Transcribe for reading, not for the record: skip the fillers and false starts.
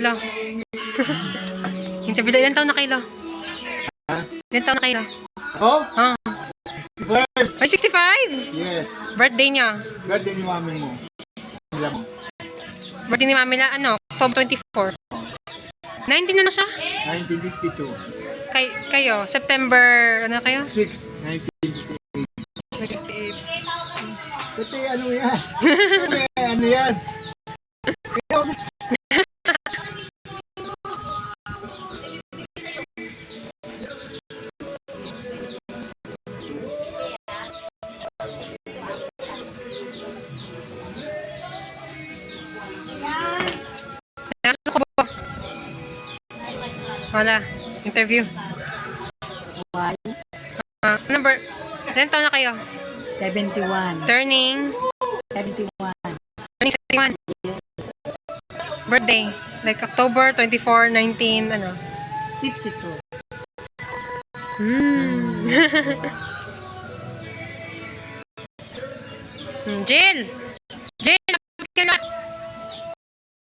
Lo. Interview lang. Ilan taon na kayo, Lo? Ilan taon na kayo, Lo? Oh? Ah. May 65? Yes. Birthday niya. Birthday ni mami mo. Alam mo. Birthday ni Mami la, October 24. 19 na siya? 1952. Kayo, September, kayo? 6, 1958. 58. Kasi ano yan? Ano yan? Nasa ko ba? Wala. Interview. Number, ilan taon na kayo? 71. Turning 71. 71. Birthday. Like October 24, 19, 52. Jill!